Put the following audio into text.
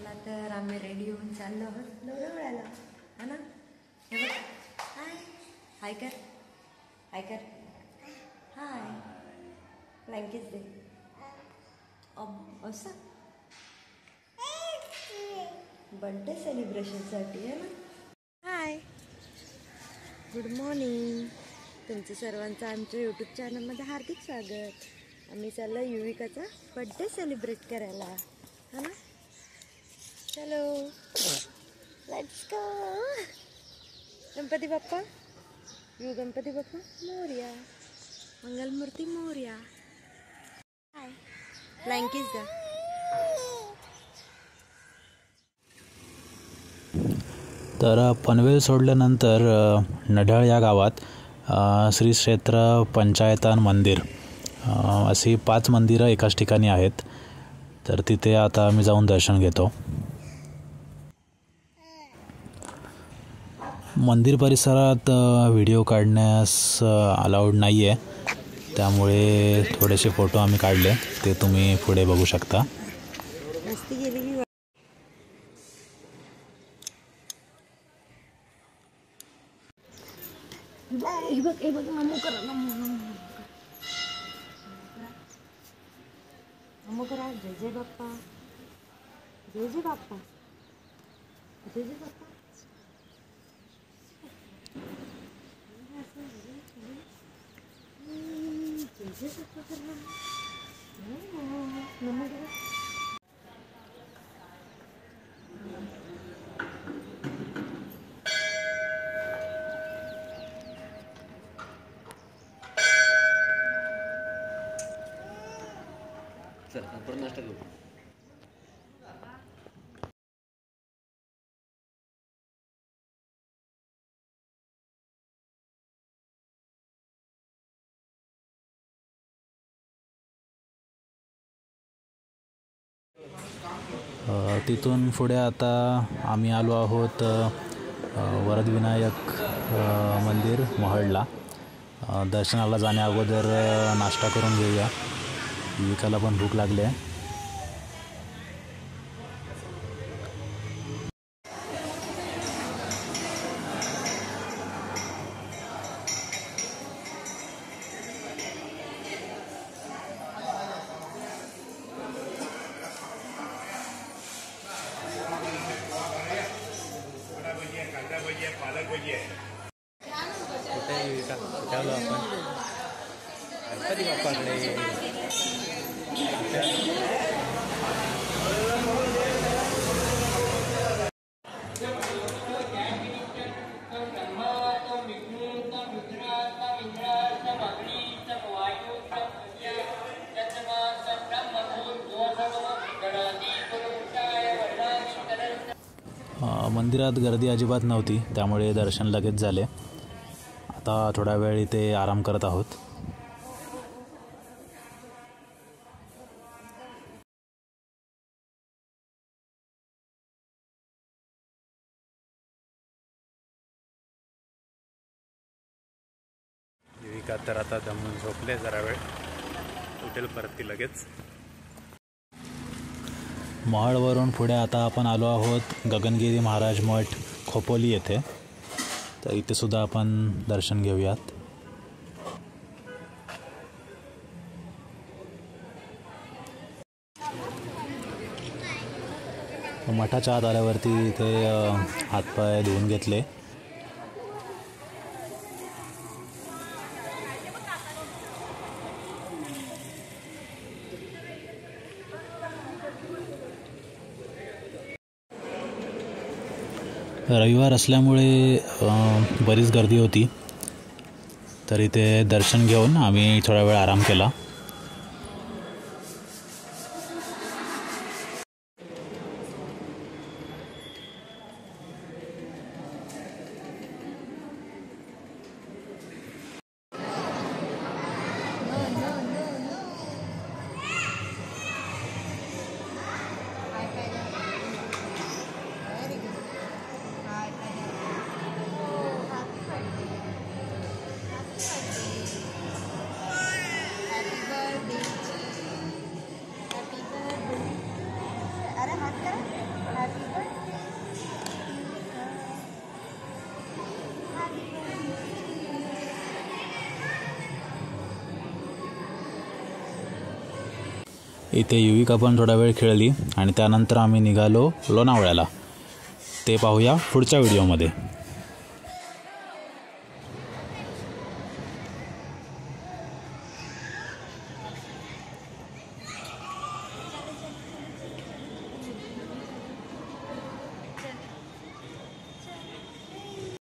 चला तर आम्ही रेडी होऊन चाललो आहोत लोणावळ्याला, है ना? हे बघ, हाय हाय कर, हाय कर, हाय ब्लँकेट दे. असं बर्थडे सेलिब्रेशनसाठी आहे ना. हाय, गुड मॉर्निंग. तुमचं सर्वांचं आमच्या यूट्यूब चॅनलमध्ये हार्दिक स्वागत. आम्ही चाललो युविकाचा बर्थडे सेलिब्रेट करायला, है ना? चलो let's go. Ganpati Bappa, Ganpati Bappa Morya, Mangalmurti Morya. High, blanket द्या. तर पनवेल सोडल्यानंतर नढाळ या गावात श्री क्षेत्र पंचायतन मंदिर अशी 5 मंदिरं एकाच ठिकाणी आहेत. तर तिथे आता आम्ही जाऊन दर्शन घेतो. मंदिर परिसरात व्हिडिओ काढण्यास अलाउड नाही आहे, त्यामुळे थोडेसे फोटो आम्ही काढले, ते तुम्ही पुढे बघू शकता. हे बघ नमो करा, नमो करा. जय जय बाप्पा, जय जय बाप्पा, जय जय बाप्पा. जय जय बाप्पा करा, नमो करा. आपण नाश्ता करू. तिथून पुढे आता आम्ही आलो आहोत वरदविनायक मंदिर महडला. दर्शनाला जाण्या अगोदर नाश्ता करून घेऊया, युविकाला पण भूक लागली आहे. मंदिरात गर्दी अजिबात नव्हती, त्यामुळे दर्शन लगेच झाले. आता थोडा वेळ इथे आराम करत आहोत. युविका तर आता दमून झोपले, जरा वेळ उठेल परत ती लगेच. महडवरून पुढे आता आपण आलो आहोत गगनगिरी महाराज मठ खोपोली येथे. तर इथे सुद्धा आपण दर्शन घेऊयात. मठाच्या आत आल्यावरती इथे हातपाय धुवून घेतले. रविवार असल्यामुळे बरीच गर्दी होती, तर इथे दर्शन घेऊन आम्ही थोडा वेळ आराम केला. इथे युविका पण थोडा वेळ खेळली आणि त्यानंतर आम्ही निघालो लोणावळ्याला. ते पाहूया पुढच्या व्हिडिओमध्ये.